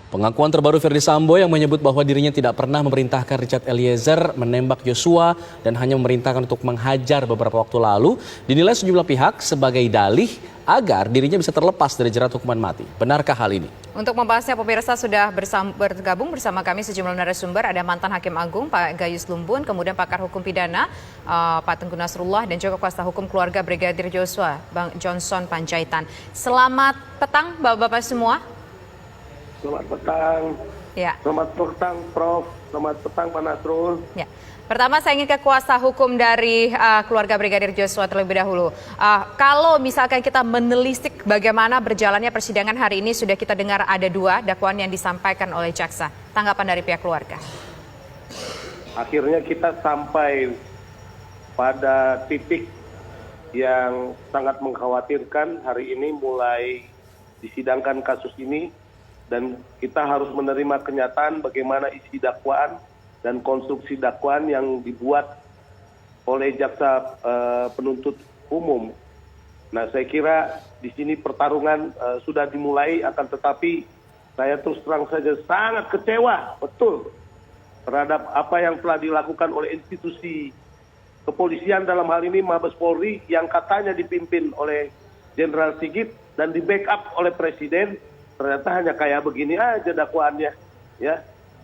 Pengakuan terbaru Ferdy Sambo yang menyebut bahwa dirinya tidak pernah memerintahkan Richard Eliezer menembak Joshua dan hanya memerintahkan untuk menghajar beberapa waktu lalu dinilai sejumlah pihak sebagai dalih agar dirinya bisa terlepas dari jerat hukuman mati. Benarkah hal ini? Untuk membahasnya pemirsa sudah bergabung bersama kami sejumlah narasumber. Ada mantan Hakim Agung Pak Gayus Lumbun, kemudian pakar hukum pidana Pak Tengku Nasrullah dan juga kuasa hukum keluarga Brigadir Joshua Bang Johnson Panjaitan. Selamat petang Bapak-bapak semua. Selamat petang. Ya. Selamat petang Prof. Selamat petang Pak Nasrul. Ya. Pertama saya ingin ke kuasa hukum dari keluarga Brigadir Joshua terlebih dahulu. Kalau misalkan kita menelisik bagaimana berjalannya persidangan hari ini, sudah kita dengar ada 2 dakwaan yang disampaikan oleh jaksa. Tanggapan dari pihak keluarga? Akhirnya kita sampai pada titik yang sangat mengkhawatirkan. Hari ini mulai disidangkan kasus ini dan kita harus menerima kenyataan bagaimana isi dakwaan dan konstruksi dakwaan yang dibuat oleh jaksa penuntut umum. Nah, saya kira di sini pertarungan sudah dimulai, akan tetapi saya terus terang saja sangat kecewa betul terhadap apa yang telah dilakukan oleh institusi kepolisian, dalam hal ini Mabes Polri yang katanya dipimpin oleh Jenderal Sigit dan di backup oleh Presiden. Ternyata hanya kayak begini aja dakwaannya, ya.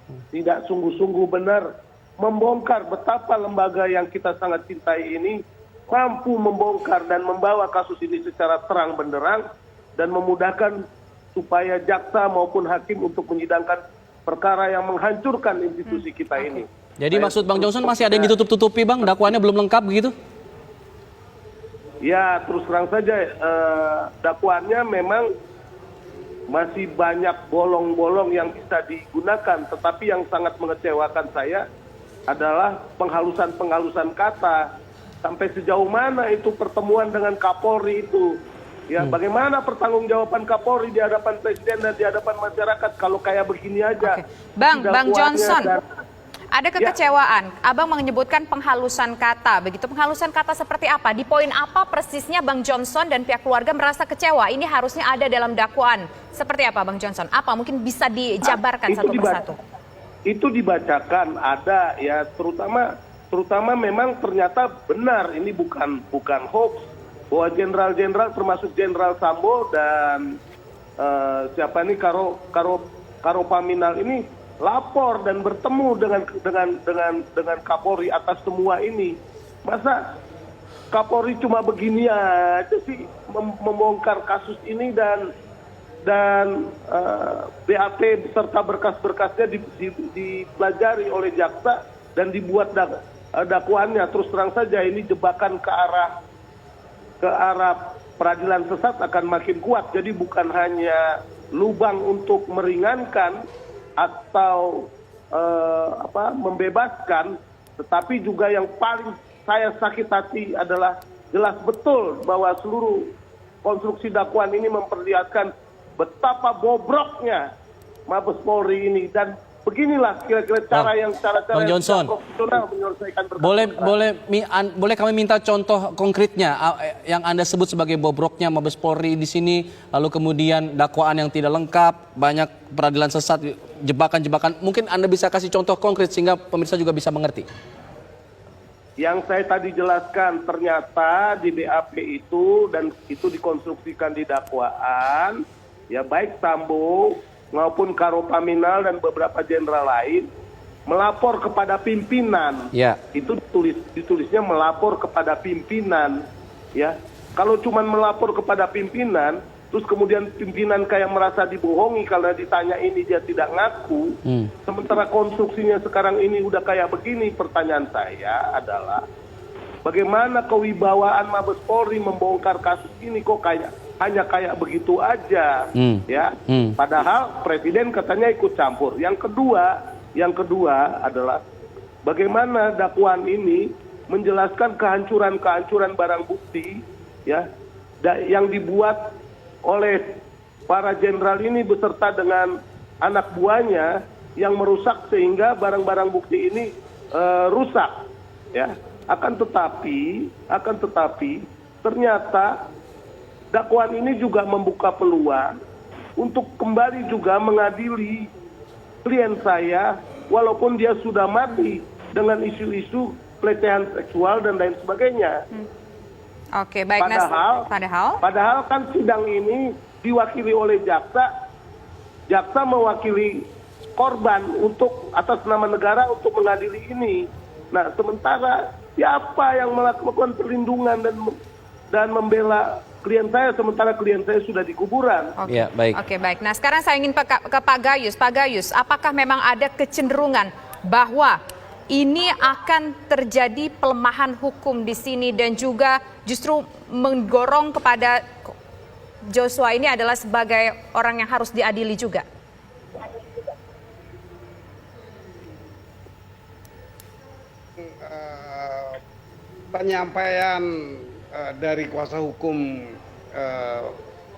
Tidak sungguh-sungguh benar membongkar betapa lembaga yang kita sangat cintai ini mampu membongkar dan membawa kasus ini secara terang benderang dan memudahkan supaya jaksa maupun hakim untuk menyidangkan perkara yang menghancurkan institusi kita ini. Jadi maksud Bang Johnson masih ada yang ditutup-tutupi Bang, dakwaannya belum lengkap begitu? Ya, terus terang saja dakwaannya memang masih banyak bolong-bolong yang bisa digunakan, tetapi yang sangat mengecewakan saya adalah penghalusan-penghalusan kata. Sampai sejauh mana itu pertemuan dengan Kapolri itu? Ya, bagaimana pertanggungjawaban Kapolri di hadapan Presiden dan di hadapan masyarakat kalau kayak begini aja? Bang Johnson, ada Ya. kekecewaan. Abang menyebutkan penghalusan kata. Begitu, penghalusan kata seperti apa? Di poin apa persisnya Bang Johnson dan pihak keluarga merasa kecewa? Ini harusnya ada dalam dakwaan. Seperti apa Bang Johnson? Apa mungkin bisa dijabarkan satu persatu? Itu dibacakan, ada ya, terutama memang ternyata benar ini bukan hoax, bahwa jenderal-jenderal termasuk Jenderal Sambo dan siapa ini Karo Paminal ini lapor dan bertemu dengan Kapolri atas semua ini. Masa Kapolri cuma begini aja sih membongkar kasus ini dan BAP beserta berkas-berkasnya dipelajari oleh jaksa dan dibuat dakwaannya. Terus terang saja ini jebakan ke arah peradilan sesat akan makin kuat. Jadi bukan hanya lubang untuk meringankan atau membebaskan, tetapi juga yang paling saya sakit hati adalah jelas betul bahwa seluruh konstruksi dakwaan ini memperlihatkan betapa bobroknya Mabes Polri ini, dan beginilah kira-kira cara Bang Johnson, profesional menyelesaikan perkara. Boleh kami minta contoh konkretnya yang Anda sebut sebagai bobroknya Mabes Polri di sini, lalu kemudian dakwaan yang tidak lengkap, banyak peradilan sesat, jebakan-jebakan. Mungkin Anda bisa kasih contoh konkret sehingga pemirsa juga bisa mengerti. Yang saya tadi jelaskan, ternyata di BAP itu dan itu dikonstruksikan di dakwaan, ya baik Sambo maupun Karo Paminal dan beberapa jenderal lain melapor kepada pimpinan. Ya. Itu ditulisnya melapor kepada pimpinan, ya. Kalau cuma melapor kepada pimpinan, terus kemudian pimpinan kayak merasa dibohongi karena ditanya ini dia tidak ngaku. Sementara konstruksinya sekarang ini udah kayak begini, pertanyaan saya adalah bagaimana kewibawaan Mabes Polri membongkar kasus ini kok hanya kayak begitu aja, ya. Padahal Presiden katanya ikut campur. Yang kedua adalah bagaimana dakwaan ini menjelaskan kehancuran barang bukti, ya, yang dibuat oleh para jenderal ini beserta dengan anak buahnya yang merusak sehingga barang-barang bukti ini rusak, ya. Akan tetapi ternyata dakwaan ini juga membuka peluang untuk kembali juga mengadili klien saya walaupun dia sudah mati dengan isu-isu pelecehan seksual dan lain sebagainya. Oke, baik. Padahal kan sidang ini diwakili oleh jaksa. Jaksa mewakili korban untuk atas nama negara untuk mengadili ini. Nah, sementara siapa yang melakukan perlindungan dan membela klien saya sementara klien saya sudah di kuburan? Oke, Ya, baik. Oke, baik. Nah, sekarang saya ingin ke Pak Gayus. Pak Gayus, apakah memang ada kecenderungan bahwa ini akan terjadi pelemahan hukum di sini dan juga justru mendorong kepada Joshua ini adalah sebagai orang yang harus diadili juga? Penyampaian dari kuasa hukum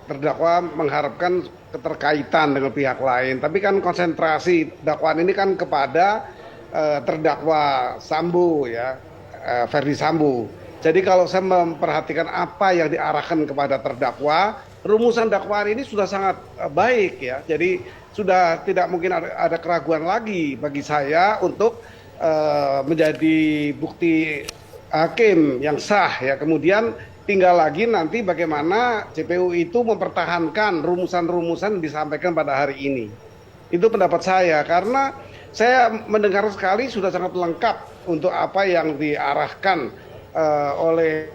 terdakwa mengharapkan keterkaitan dengan pihak lain, tapi kan konsentrasi dakwaan ini kan kepada terdakwa Sambo ya, Ferdi Sambo. Jadi kalau saya memperhatikan apa yang diarahkan kepada terdakwa, rumusan dakwaan ini sudah sangat baik ya. Jadi sudah tidak mungkin ada keraguan lagi bagi saya untuk menjadi bukti hakim yang sah ya. Kemudian tinggal lagi nanti bagaimana JPU itu mempertahankan rumusan-rumusan yang disampaikan pada hari ini. Itu pendapat saya, karena saya mendengar sekali sudah sangat lengkap untuk apa yang diarahkan oleh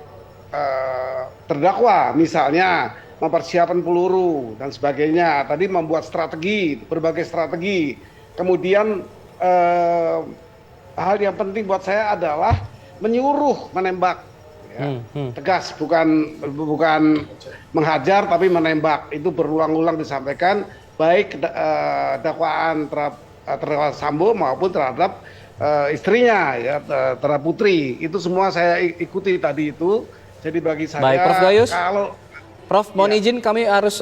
terdakwa, misalnya mempersiapkan peluru dan sebagainya, tadi membuat strategi, berbagai strategi. Kemudian hal yang penting buat saya adalah menyuruh menembak. Ya, tegas, bukan menghajar tapi menembak. Itu berulang-ulang disampaikan baik dakwaan terhadap Sambo maupun terhadap istrinya ya, terhadap Putri. Itu semua saya ikuti tadi itu. Jadi bagi saya, baik, Prof. Gayus, kalau Prof, mohon izin kami harus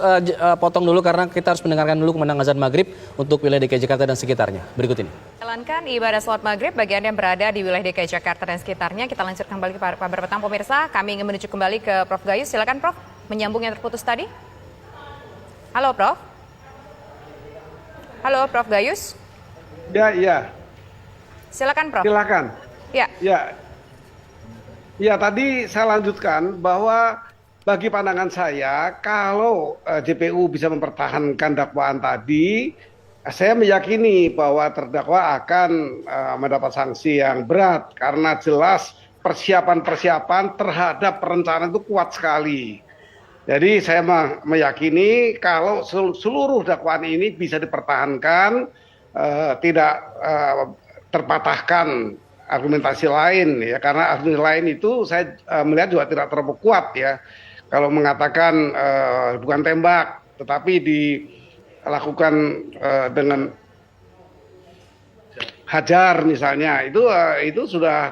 potong dulu karena kita harus mendengarkan dulu kumandang azan maghrib untuk wilayah DKI Jakarta dan sekitarnya. Berikut ini. Jalankan ibadah sholat maghrib bagi Anda yang berada di wilayah DKI Jakarta dan sekitarnya. Kita lanjutkan kembali ke kabar petang pemirsa. Kami ingin menuju kembali ke Prof. Gayus. Silakan Prof, menyambung yang terputus tadi. Halo Prof. Halo Prof. Gayus. ya. Silakan Prof. Silakan. Ya. Ya, tadi saya lanjutkan bahwa bagi pandangan saya, kalau JPU bisa mempertahankan dakwaan tadi, saya meyakini bahwa terdakwa akan mendapat sanksi yang berat karena jelas persiapan-persiapan terhadap perencanaan itu kuat sekali. Jadi saya meyakini kalau seluruh dakwaan ini bisa dipertahankan, tidak terpatahkan argumentasi lain ya, karena argumentasi lain itu saya melihat juga tidak terlalu kuat ya. Kalau mengatakan bukan tembak, tetapi dilakukan dengan hajar misalnya, itu sudah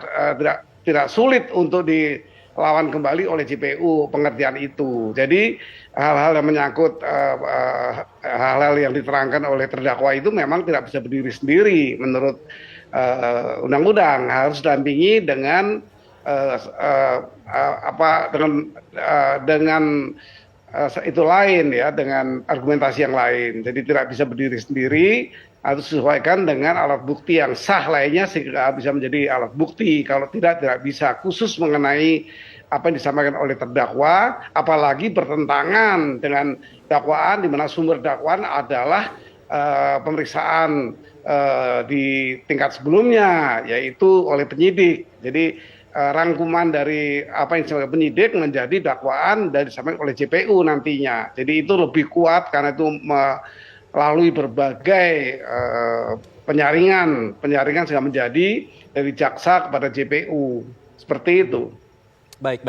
tidak sulit untuk dilawan kembali oleh JPU pengertian itu. Jadi hal-hal yang menyangkut hal-hal yang diterangkan oleh terdakwa itu memang tidak bisa berdiri sendiri menurut undang-undang, harus didampingi dengan dengan itu lain ya, dengan argumentasi yang lain. Jadi tidak bisa berdiri sendiri, harus disesuaikan dengan alat bukti yang sah lainnya sehingga bisa menjadi alat bukti. Kalau tidak bisa. Khusus mengenai apa yang disampaikan oleh terdakwa, apalagi bertentangan dengan dakwaan di mana sumber dakwaan adalah pemeriksaan di tingkat sebelumnya, yaitu oleh penyidik. Jadi rangkuman dari apa yang disampaikan penyidik menjadi dakwaan dan disampaikan oleh JPU nantinya. Jadi itu lebih kuat karena itu melalui berbagai penyaringan sehingga menjadi dari jaksa kepada JPU. Seperti itu. Baik.